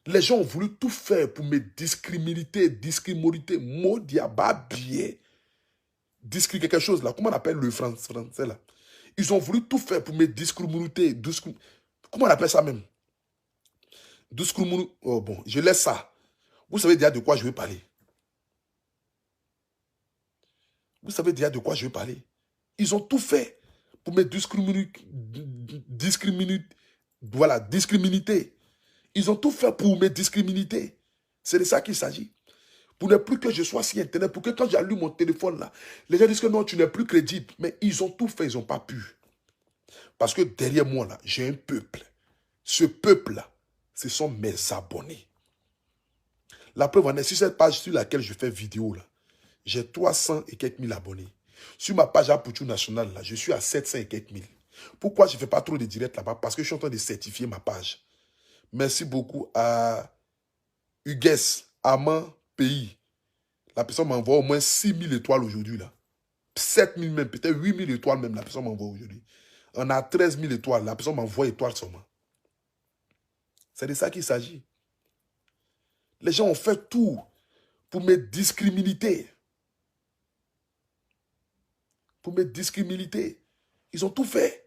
Les gens ont voulu tout faire pour me discriminer, modiaba biais. Discriminer quelque chose là. Comment on appelle le français là? Ils ont voulu tout faire pour me discriminer. Comment on appelle ça même? Discriminer. Oh bon, je laisse ça. Vous savez déjà de quoi je vais parler. Vous savez déjà de quoi je vais parler. Ils ont tout fait pour me discriminer. Voilà, discriminer. Ils ont tout fait pour me discriminer. C'est de ça qu'il s'agit. Pour ne plus que je sois sur Internet, pour que quand j'allume mon téléphone là, les gens disent que non, tu n'es plus crédible. Mais ils ont tout fait, ils n'ont pas pu. Parce que derrière moi là, j'ai un peuple. Ce peuple là, ce sont mes abonnés. La preuve en est, sur cette page sur laquelle je fais vidéo là, j'ai 300 et quelques mille abonnés. Sur ma page Apoutou National là, je suis à 700 et quelques mille. Pourquoi je ne fais pas trop de directs là-bas? Parce que je suis en train de certifier ma page. Merci beaucoup à Hugues, Amand Pays. La personne m'envoie au moins 6 000 étoiles aujourd'hui. 7 000 même, peut-être 8 000 étoiles même, la personne m'envoie aujourd'hui. On a 13 000 étoiles, la personne m'envoie étoiles seulement. C'est de ça qu'il s'agit. Les gens ont fait tout pour me discriminer. Pour me discriminer. Ils ont tout fait.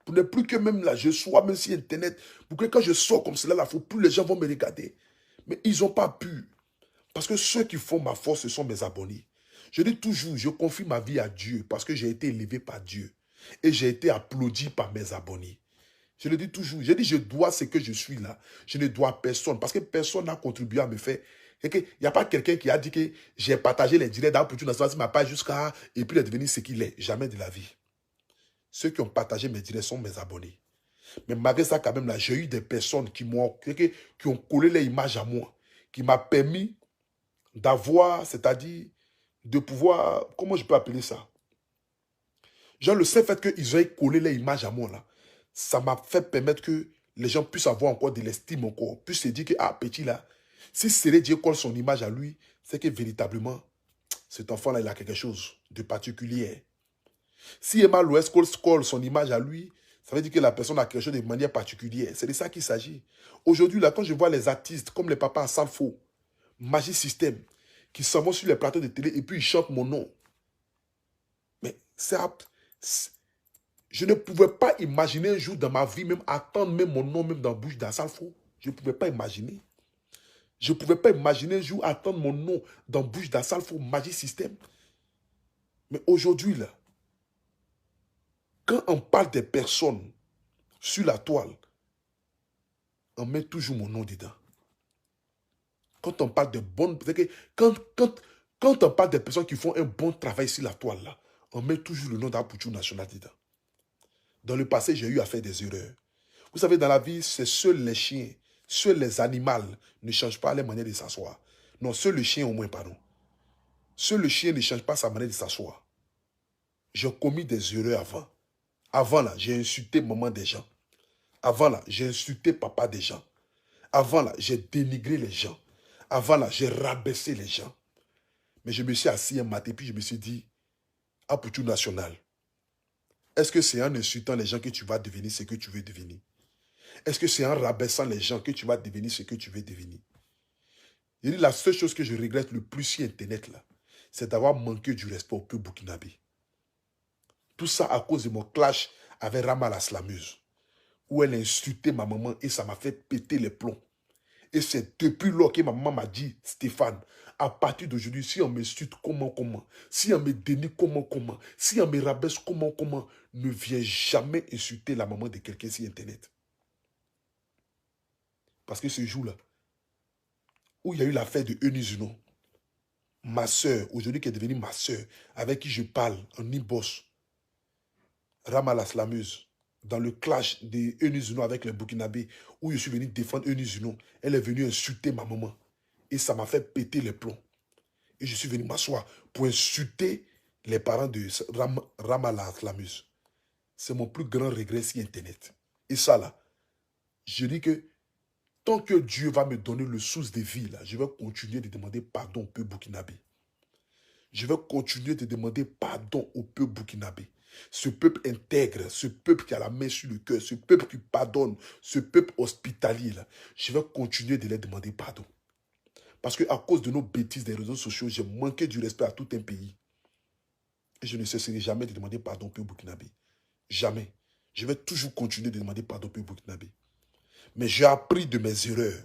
Pour ne plus que même là, je sois même sur Internet. Pour que quand je sors comme cela, là, faut plus les gens vont me regarder. Mais ils n'ont pas pu. Parce que ceux qui font ma force, ce sont mes abonnés. Je dis toujours, je confie ma vie à Dieu parce que j'ai été élevé par Dieu. Et j'ai été applaudi par mes abonnés. Je le dis toujours. Je dis, je dois ce que je suis là. Je ne dois à personne. Parce que personne n'a contribué à me faire. Il n'y a pas quelqu'un qui a dit que j'ai partagé les directs d'Apoutou National sur ma page jusqu'à... Et puis il est devenu ce qu'il est. Jamais de la vie. Ceux qui ont partagé mes directs sont mes abonnés. Mais malgré ça, quand même, là, j'ai eu des personnes qui ont collé les images à moi, qui m'a permis d'avoir, c'est-à-dire, de pouvoir, comment je peux appeler ça? Genre, le seul fait qu'ils aient collé les images à moi, là, ça m'a fait permettre que les gens puissent avoir encore de l'estime encore, puissent se dire que, ah, petit, là, si Séré Dieu colle son image à lui, c'est que véritablement, cet enfant-là, il a quelque chose de particulier. Si Emma Louès colle son image à lui, ça veut dire que la personne a quelque chose de manière particulière. C'est de ça qu'il s'agit. Aujourd'hui, là, quand je vois les artistes comme les papas à Salfo, Magic System, qui s'en vont sur les plateaux de télé et puis ils chantent mon nom. Mais je ne pouvais pas imaginer un jour dans ma vie, même attendre même mon nom, même dans la bouche d'un Salfo. Je ne pouvais pas imaginer. Je ne pouvais pas imaginer un jour attendre mon nom dans la bouche d'un Salfo, Magic System. Mais aujourd'hui, là, quand on parle des personnes sur la toile, on met toujours mon nom dedans. Quand on parle de bonnes... Quand on parle des personnes qui font un bon travail sur la toile, là, on met toujours le nom d'Apouchou National dedans. Dans le passé, j'ai eu à faire des erreurs. Vous savez, dans la vie, c'est seuls les chiens, seuls les animaux ne changent pas les manières de s'asseoir. Non, seul le chien au moins, pardon. Seul le chien ne change pas sa manière de s'asseoir. J'ai commis des erreurs avant. Avant, là, j'ai insulté maman des gens. Avant, là, j'ai insulté papa des gens. Avant, là, j'ai dénigré les gens. Avant, là, j'ai rabaissé les gens. Mais je me suis assis un matin, puis je me suis dit, Apouchou National, est-ce que c'est en insultant les gens que tu vas devenir ce que tu veux devenir? Est-ce que c'est en rabaissant les gens que tu vas devenir ce que tu veux devenir? Je dis, la seule chose que je regrette le plus sur Internet, là, c'est d'avoir manqué du respect au peuple burkinabé. Tout ça à cause de mon clash avec Rama la slameuse, où elle a insulté ma maman et ça m'a fait péter les plombs. Et c'est depuis lors que ma maman m'a dit, Stéphane, à partir d'aujourd'hui, si on m'insulte, comment, si on me dénigre, comment, si on me rabaisse, comment, ne viens jamais insulter la maman de quelqu'un sur Internet. Parce que ce jour-là, où il y a eu l'affaire de Eunice, ma soeur, aujourd'hui qui est devenue ma soeur, avec qui je parle en inbox, Rama la slameuse, dans le clash de Eunice avec les Burkinabés, où je suis venu défendre Eunice, elle est venue insulter ma maman. Et ça m'a fait péter les plombs. Et je suis venu m'asseoir pour insulter les parents de Rama la slameuse. C'est mon plus grand regret sur Internet. Et ça là, je dis que tant que Dieu va me donner le source de vie, là, je vais continuer de demander pardon au peuple burkinabé. Je vais continuer de demander pardon au peuple burkinabé. Ce peuple intègre, ce peuple qui a la main sur le cœur, ce peuple qui pardonne, ce peuple hospitalier, là, je vais continuer de les demander pardon. Parce qu'à cause de nos bêtises des réseaux sociaux, j'ai manqué du respect à tout un pays. Et je ne cesserai jamais de demander pardon au peuple burkinabé. Jamais. Je vais toujours continuer de demander pardon au peuple burkinabé. Mais j'ai appris de mes erreurs.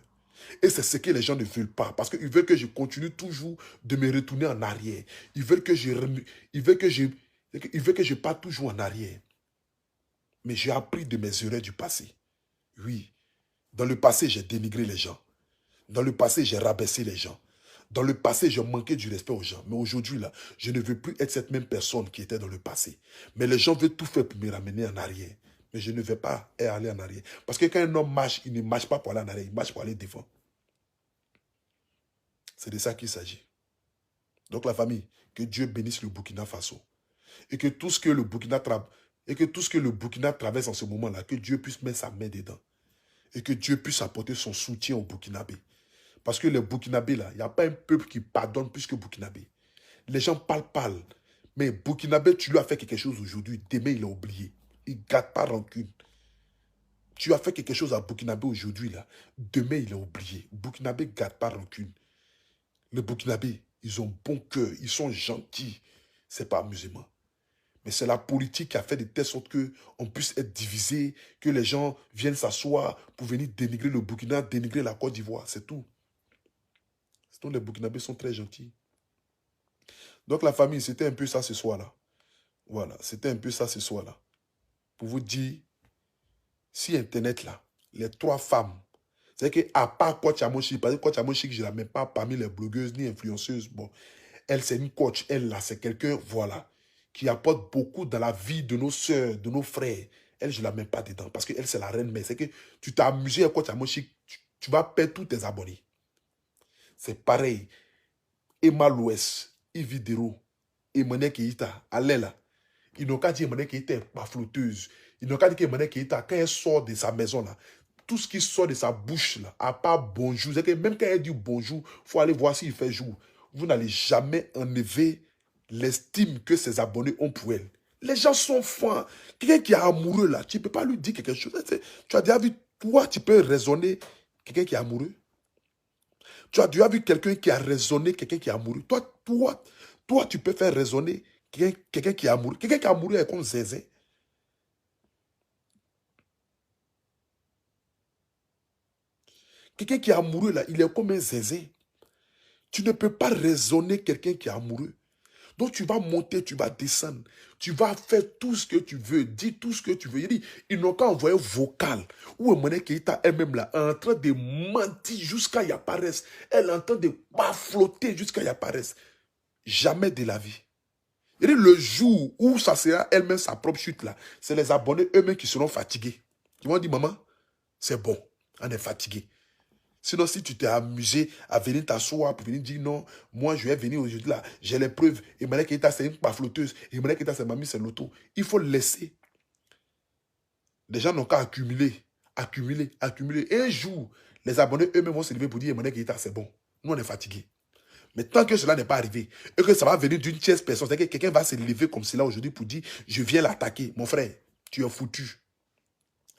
Et c'est ce que les gens ne veulent pas. Parce qu'ils veulent que je continue toujours de me retourner en arrière. Ils veulent que je parte toujours en arrière. Mais j'ai appris de mes erreurs du passé. Oui. Dans le passé, j'ai dénigré les gens. Dans le passé, j'ai rabaissé les gens. Dans le passé, j'ai manqué du respect aux gens. Mais aujourd'hui, là, je ne veux plus être cette même personne qui était dans le passé. Mais les gens veulent tout faire pour me ramener en arrière. Mais je ne vais pas aller en arrière. Parce que quand un homme marche, il ne marche pas pour aller en arrière. Il marche pour aller devant. C'est de ça qu'il s'agit. Donc la famille, que Dieu bénisse le Burkina Faso. Et que tout ce que le Burkina traverse en ce moment-là, que Dieu puisse mettre sa main dedans. Et que Dieu puisse apporter son soutien aux Burkinabés. Parce que les Burkinabés, là, il n'y a pas un peuple qui pardonne plus que Burkinabé. Les gens parlent. Mais Burkinabé, tu lui as fait quelque chose aujourd'hui. Demain, il a oublié. Il ne garde pas rancune. Tu as fait quelque chose à Burkinabé aujourd'hui, là. Demain, il a oublié. Burkinabé ne garde pas rancune. Les Burkinabés, ils ont bon cœur. Ils sont gentils. Ce n'est pas amusement. Mais c'est la politique qui a fait de telle sorte qu'on puisse être divisé, que les gens viennent s'asseoir pour venir dénigrer le Burkina, dénigrer la Côte d'Ivoire. C'est tout. Sinon, les Burkinabés sont très gentils. Donc, la famille, c'était un peu ça ce soir-là. Voilà, c'était un peu ça ce soir-là. Pour vous dire, si Internet, là, les trois femmes, c'est qu'à part Coach Amoshik, parce que Coach Amoshik, je ne la mets pas parmi les blogueuses ni influenceuses. Bon, elle, c'est une coach. Elle, là, c'est quelqu'un, voilà, qui apporte beaucoup dans la vie de nos sœurs, de nos frères. Elle, je ne la mets pas dedans. Parce qu'elle, c'est la reine mère. C'est que tu t'es amusé à quoi tu as moché, tu vas perdre tous tes abonnés. C'est pareil. Emma Louès, Yves Dero, Emmanuel Keïta, allez là. Ils n'ont qu'à dire Emmanuel Keïta est pas flotteuse. Ils n'ont qu'à dire qu'Emmanuel Keïta, quand elle sort de sa maison là, tout ce qui sort de sa bouche là, à part bonjour, c'est que même quand elle dit bonjour, il faut aller voir s'il fait jour. Vous n'allez jamais enlever l'estime que ses abonnés ont pour elle. Les gens sont fins. Quelqu'un qui est amoureux là, tu ne peux pas lui dire quelque chose. Tu as déjà vu, toi, tu peux raisonner quelqu'un qui est amoureux. Tu as déjà vu quelqu'un qui a raisonné quelqu'un qui est amoureux. Toi, tu peux faire raisonner quelqu'un qui est amoureux. Quelqu'un qui est amoureux est comme Zézé. Quelqu'un qui est amoureux, là, il est comme un Zézé. Tu ne peux pas raisonner quelqu'un qui est amoureux. Donc tu vas monter, tu vas descendre. Tu vas faire tout ce que tu veux. Dis tout ce que tu veux. Il dit, ils n'ont qu'à envoyer vocal. Ou Emmanuel Keïta elle-même là, en train de mentir jusqu'à y apparaisse. Elle est en train de pas flotter jusqu'à y apparaisse. Jamais de la vie. Il dit, le jour où ça sera elle-même sa propre chute là, c'est les abonnés eux-mêmes qui seront fatigués. Ils vont dire, maman, c'est bon, on est fatigué. Sinon, si tu t'es amusé à venir t'asseoir pour venir dire non, moi je vais venir aujourd'hui là, j'ai les preuves. Emmanuel Keïta c'est une pafloteuse. Emmanuel Keïta c'est mamie, c'est l'auto. Il faut laisser. Les gens n'ont qu'à accumuler, accumuler, accumuler. Et un jour, les abonnés eux-mêmes vont se lever pour dire Emmanuel Keïta c'est bon. Nous on est fatigués. Mais tant que cela n'est pas arrivé, et que ça va venir d'une tierce personne, c'est-à-dire que quelqu'un va se lever comme cela aujourd'hui pour dire je viens l'attaquer. Mon frère, tu es foutu.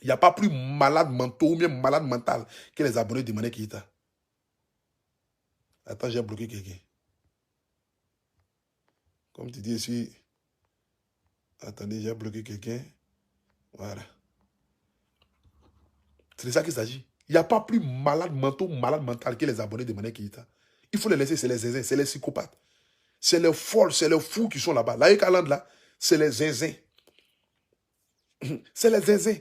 Il n'y a pas plus malade mental ou même malade mental que les abonnés de Emmanuel Keïta. Attends, j'ai bloqué quelqu'un. Comme tu dis ici, attendez, j'ai bloqué quelqu'un. Voilà. C'est de ça qu'il s'agit. Il n'y a pas plus malade mental ou malade mental que les abonnés de Emmanuel Keïta. Il faut les laisser, c'est les zinzins, c'est les psychopathes. C'est les folles, c'est les fous qui sont là-bas. Là, là, c'est les zinzins. C'est les zinzins.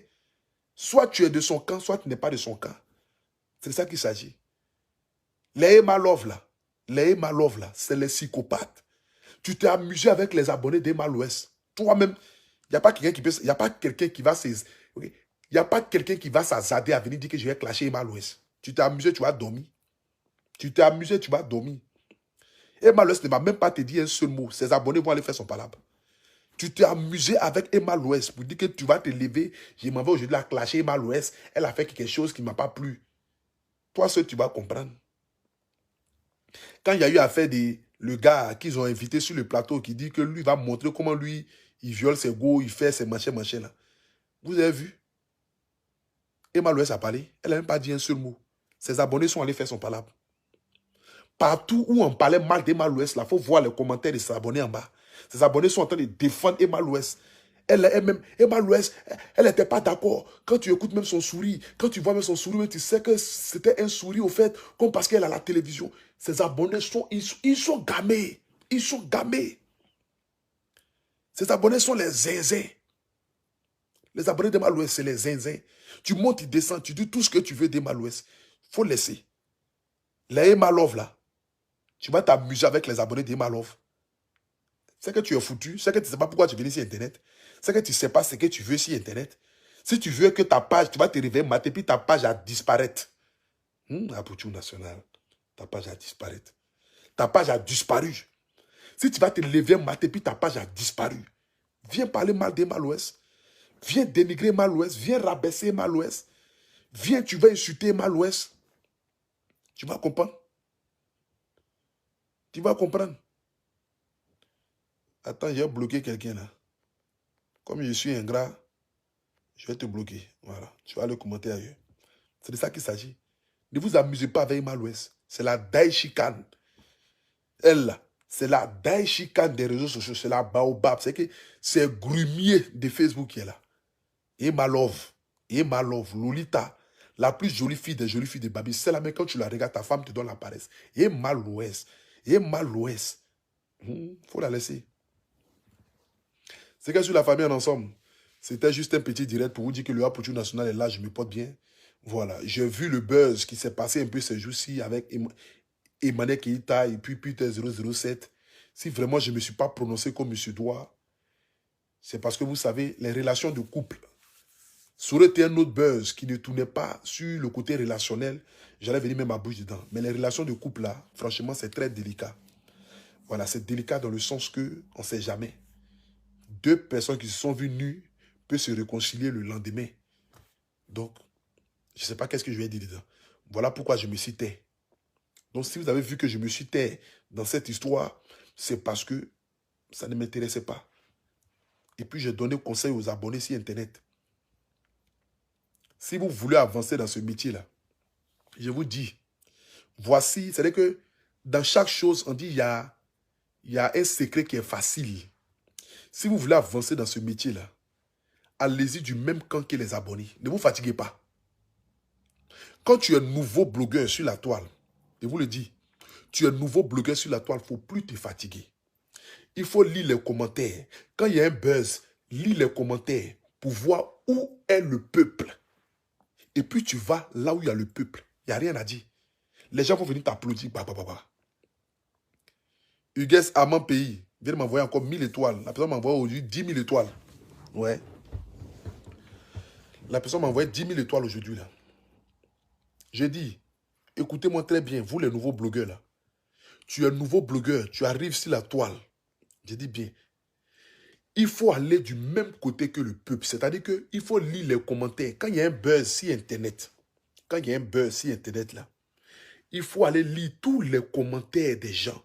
Soit tu es de son camp, soit tu n'es pas de son camp. C'est de ça qu'il s'agit. Les Emma Love là, c'est les psychopathes. Tu t'es amusé avec les abonnés d'Emma l'Ouest. Toi-même, il n'y a pas quelqu'un qui peut, il n'y a pas quelqu'un qui va il n'y a pas quelqu'un qui va s'azader à venir dire que je vais clasher Emma l'Ouest. Tu t'es amusé, tu vas dormir. Tu t'es amusé, tu vas dormir. Emma l'Ouest ne va même pas te dire un seul mot. Ses abonnés vont aller faire son palabre. Tu t'es amusé avec Emma l'Ouest pour dire que tu vas te lever. Je m'en vais aujourd'hui la clasher Emma l'Ouest. Elle a fait quelque chose qui ne m'a pas plu. Toi seul, tu vas comprendre. Quand il y a eu affaire de le gars qu'ils ont invité sur le plateau qui dit que lui va montrer comment lui, il viole ses go, il fait ses machins là. Vous avez vu? Emma Louès a parlé. Elle n'a même pas dit un seul mot. Ses abonnés sont allés faire son palabre. Partout où on parlait mal d'Emma Louès, il faut voir les commentaires de ses abonnés en bas. Ses abonnés sont en train de défendre Emma Louès. Elle-même, Emma Louès, elle n'était pas d'accord. Quand tu écoutes même son sourire, quand tu vois même son sourire, tu sais que c'était un sourire au fait, comme parce qu'elle a la télévision. Ses abonnés ils sont gamés. Ils sont gamés. Ses abonnés sont les zinzins. Les abonnés d'Emma Louès, c'est les zinzins. Tu montes, tu descends, tu dis tout ce que tu veux d'Emma Louès. Il faut laisser. Les Emma Love là, tu vas t'amuser avec les abonnés d'Emma Love. C'est que tu es foutu, c'est que tu ne sais pas pourquoi tu viens sur Internet. C'est que tu ne sais pas ce que tu veux sur Internet. Si tu veux que ta page, tu vas te réveiller matin, puis ta page a disparaître. La Pouture nationale, ta page a disparaître. Ta page a disparu. Si tu vas te lever matin, puis ta page a disparu. Viens parler mal d'Emma Louès. Viens dénigrer Emma Louès. Viens rabaisser Emma Louès. Viens, tu vas insulter Emma Louès. Tu vas comprendre. Tu vas comprendre. Attends, j'ai bloqué quelqu'un là. Comme je suis ingrat, je vais te bloquer. Voilà. Tu vas le commenter ailleurs. C'est de ça qu'il s'agit. Ne vous amusez pas avec Emma Louès. C'est la Daishikan. Elle là, c'est la Daishikan des réseaux sociaux. C'est la Baobab. C'est que c'est Grumier de Facebook qui est là. Emma Love, Lolita, la plus jolie fille des jolies filles de Babi. C'est la même quand tu la regardes, ta femme te donne la paresse. Emma Louès. Faut la laisser. C'est que sur la famille en ensemble, c'était juste un petit direct pour vous dire que le Pouture national est là, je me porte bien. Voilà, j'ai vu le buzz qui s'est passé un peu ces jours-ci avec Emmanuel Keïta et puis Peter 007. Si vraiment je ne me suis pas prononcé comme monsieur doit, c'est parce que vous savez, les relations de couple, Ça aurait été un autre buzz qui ne tournait pas sur le côté relationnel. J'allais venir mettre ma bouche dedans. Mais les relations de couple, là, franchement, c'est très délicat. Voilà, c'est délicat dans le sens que on ne sait jamais. Deux personnes qui se sont vues nues peuvent se réconcilier le lendemain. Donc, je ne sais pas qu'est-ce que je vais dire dedans. Voilà pourquoi je me suis tait. Donc, si vous avez vu que je me suis tait dans cette histoire, c'est parce que ça ne m'intéressait pas. Et puis, j'ai donné conseil aux abonnés sur Internet. Si vous voulez avancer dans ce métier-là, je vous dis, voici, c'est-à-dire que dans chaque chose, on dit il y a un secret qui est facile. Si vous voulez avancer dans ce métier-là, allez-y du même camp que les abonnés. Ne vous fatiguez pas. Quand tu es nouveau blogueur sur la toile, je vous le dis, tu es nouveau blogueur sur la toile, il ne faut plus te fatiguer. Il faut lire les commentaires. Quand il y a un buzz, lis les commentaires pour voir où est le peuple. Et puis tu vas là où il y a le peuple. Il n'y a rien à dire. Les gens vont venir t'applaudir. Hugues Amand Pays vient de m'envoyer encore 1000 étoiles. La personne m'a envoyé aujourd'hui 10 000 étoiles. Ouais. La personne m'a envoyé 10 000 étoiles aujourd'hui. Là. J'ai dit, écoutez-moi très bien, vous les nouveaux blogueurs là. Tu es un nouveau blogueur, tu arrives sur la toile. J'ai dit bien. Il faut aller du même côté que le peuple. C'est-à-dire qu'il faut lire les commentaires. Quand il y a un buzz sur Internet, là, il faut aller lire tous les commentaires des gens.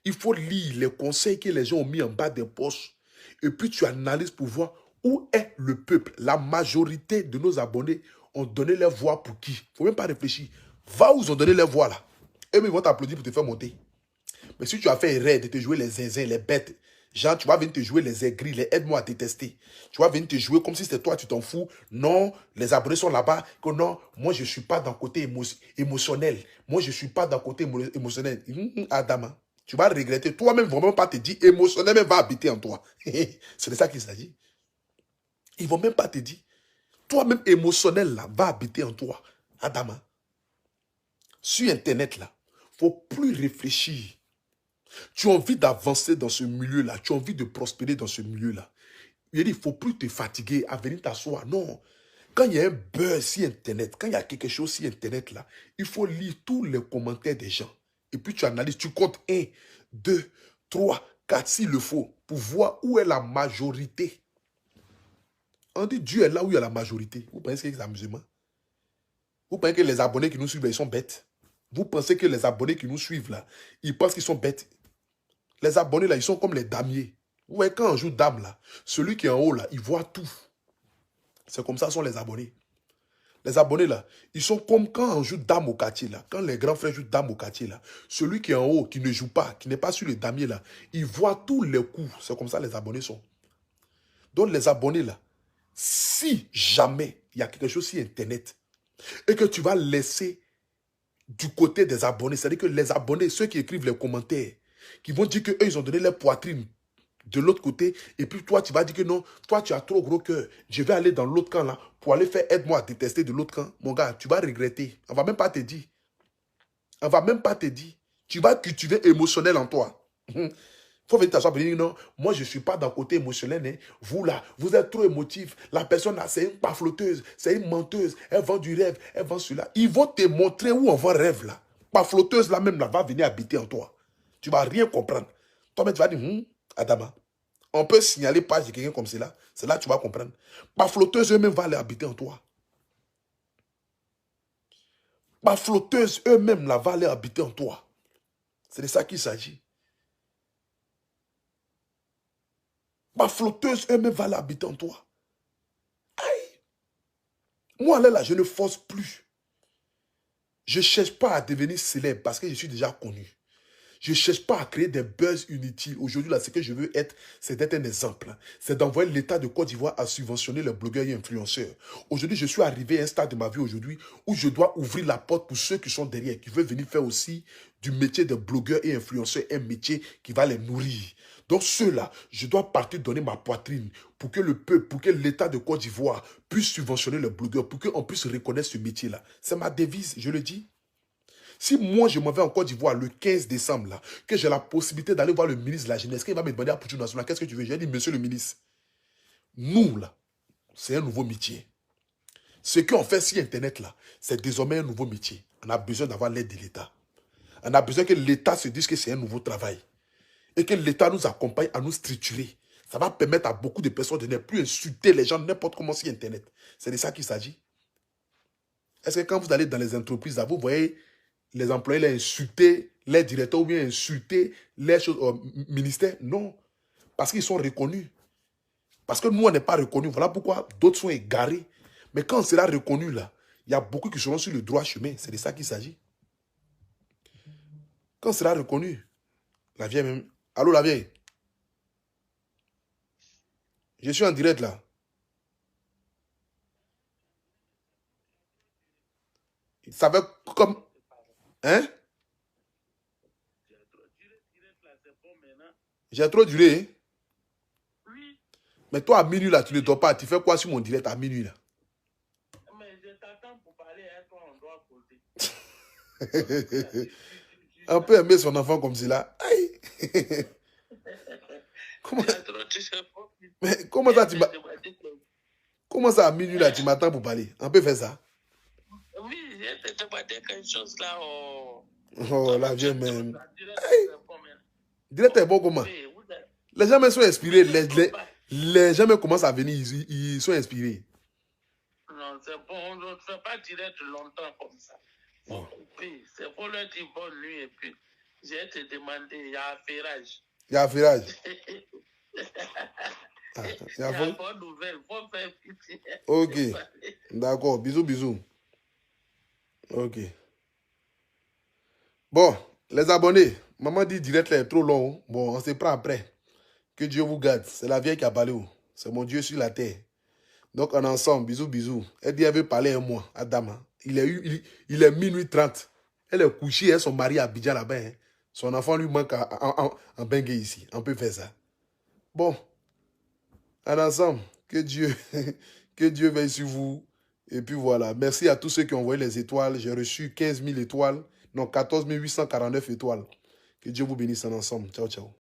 Il faut lire les conseils que les gens ont mis en bas des posts. Et puis tu analyses pour voir où est le peuple. La majorité de nos abonnés ont donné leur voix pour qui? Il ne faut même pas réfléchir. Va où ils ont donné leur voix là. Eux, ils vont t'applaudir pour te faire monter. Mais si tu as fait erreur de te jouer les zinzins, les bêtes, genre tu vas venir te jouer les aigris, les aide-moi à te tester. Tu vas venir te jouer comme si c'était toi, tu t'en fous. Non, les abonnés sont là-bas. Que non, moi je ne suis pas dans le côté émotionnel. Moi je ne suis pas dans le côté émotionnel. Adama, tu vas regretter. Toi-même, vraiment pas te dire émotionnel, mais va habiter en toi. C'est de ça qu'il s'agit. Ils ne vont même pas te dire. Toi-même émotionnel, là, va habiter en toi. Adama. Sur Internet, là, il ne faut plus réfléchir. Tu as envie d'avancer dans ce milieu-là. Tu as envie de prospérer dans ce milieu-là. Il ne faut plus te fatiguer à venir t'asseoir. Non. Quand il y a un buzz sur Internet, quand il y a quelque chose sur Internet, là, il faut lire tous les commentaires des gens. Et puis tu analyses, tu comptes 1, 2, 3, 4, s'il le faut, pour voir où est la majorité. On dit Dieu est là où il y a la majorité. Vous pensez que c'est amusement? Vous pensez que les abonnés qui nous suivent, ils sont bêtes? Vous pensez que les abonnés qui nous suivent, là, ils pensent qu'ils sont bêtes? Les abonnés, là, ils sont comme les damiers. Ouais, quand on joue dame, là, celui qui est en haut, là, il voit tout. C'est comme ça sont les abonnés. Les abonnés, là, ils sont comme quand on joue dame au quartier, là. Quand les grands frères jouent dame au quartier, là. Celui qui est en haut, qui ne joue pas, qui n'est pas sur le damier, là, il voit tous les coups. C'est comme ça les abonnés sont. Donc, les abonnés, là, si jamais il y a quelque chose sur Internet et que tu vas laisser du côté des abonnés, c'est-à-dire que les abonnés, ceux qui écrivent les commentaires, qui vont dire qu'eux, ils ont donné leur poitrine de l'autre côté, et puis toi, tu vas dire que non, toi, tu as trop gros cœur, je vais aller dans l'autre camp, là, pour aller faire aide-moi à détester de l'autre camp. Mon gars, tu vas regretter. On ne va même pas te dire. On ne va même pas te dire. Tu vas cultiver émotionnel en toi. Il faut venir t'asseoir et dire non, moi je ne suis pas dans le côté émotionnel. Hein. Vous là, vous êtes trop émotif. La personne là, c'est une pafloteuse, c'est une menteuse. Elle vend du rêve, elle vend cela. Ils vont te montrer où on vend rêve là. Pafloteuse là même là va venir habiter en toi. Tu ne vas rien comprendre. Toi-même tu vas dire, Adama, on peut signaler page de quelqu'un comme cela. C'est là que tu vas comprendre. Pafloteuse eux-mêmes vont aller habiter en toi. Pafloteuse eux-mêmes là vont aller habiter en toi. C'est de ça qu'il s'agit. Ma flotteuse eux-mêmes va l'habiter en toi. Aïe. Moi, là, je ne force plus. Je ne cherche pas à devenir célèbre parce que je suis déjà connu. Je ne cherche pas à créer des buzz inutiles. Aujourd'hui, là, ce que je veux être, c'est d'être un exemple. C'est d'envoyer l'État de Côte d'Ivoire à subventionner les blogueurs et influenceurs. Aujourd'hui, je suis arrivé à un stade de ma vie aujourd'hui où je dois ouvrir la porte pour ceux qui sont derrière, qui veulent venir faire aussi du métier de blogueur et influenceur, un métier qui va les nourrir. Donc ceux-là, je dois partir donner ma poitrine pour que le peuple, pour que l'État de Côte d'Ivoire puisse subventionner les blogueurs, pour qu'on puisse reconnaître ce métier-là. C'est ma devise, je le dis. Si moi, je m'en vais en Côte d'Ivoire le 15 décembre, là, que j'ai la possibilité d'aller voir le ministre de la Jeunesse, qu'il va me demander à Poutou National, qu'est-ce que tu veux? J'ai dit, monsieur le ministre, nous, là, c'est un nouveau métier. Ce qu'on fait sur Internet, là, c'est désormais un nouveau métier. On a besoin d'avoir l'aide de l'État. On a besoin que l'État se dise que c'est un nouveau travail. Et que l'État nous accompagne à nous structurer. Ça va permettre à beaucoup de personnes de ne plus insulter les gens n'importe comment sur Internet. C'est de ça qu'il s'agit. Est-ce que quand vous allez dans les entreprises, là, vous voyez les employés les insulter, les directeurs ou bien insulter les choses au ministère? Non. Parce qu'ils sont reconnus. Parce que nous, on n'est pas reconnus. Voilà pourquoi d'autres sont égarés. Mais quand on sera reconnu, là, il y a beaucoup qui seront sur le droit chemin. C'est de ça qu'il s'agit. Quand on sera reconnu, la vieille même... Allô, la vieille? Je suis en direct, là. Ça va comme... Hein? J'ai trop duré, hein? Oui. Mais toi, à minuit, là, tu ne dors pas. Tu fais quoi sur mon direct à minuit, là? Mais je t'attends pour parler, hein, toi, on doit poser. On peut aimer son enfant comme cela. Aïe! Mais comment ça, comment ça, à minuit, là, tu m'attends pour parler? On peut faire ça? Oui, je te demandais quelque chose, là. Oh, la vieille même. Aïe! Direct est bon comment? Les gens sont inspirés. Les gens commencent à venir, ils sont inspirés. Non, c'est bon, on ne fait pas direct longtemps comme ça. Faut couper. C'est pour leur dire bonne nuit et puis je vais te demander, il y a affairage. Il y a affairage. Il y a bonne nouvelle, faut faire pitié. Ok. D'accord, bisous, bisous. Ok. Bon, les abonnés, maman dit direct là est trop long. Bon, on se prend après. Que Dieu vous garde. C'est la vieille qui a parlé. C'est mon Dieu sur la terre. Donc, on est ensemble. Bisous, bisous. Elle dit, elle veut parler un mois à Dama. Il est minuit 30. Elle est couchée, elle, son mari à Abidjan là-bas. Hein. Son enfant lui manque en Bengue ici. On peut faire ça. Bon, on est ensemble. Que Dieu veille sur vous. Et puis voilà. Merci à tous ceux qui ont envoyé les étoiles. J'ai reçu 15 000 étoiles. Non, 14 849 étoiles. Que Dieu vous bénisse en ensemble. Ciao, ciao.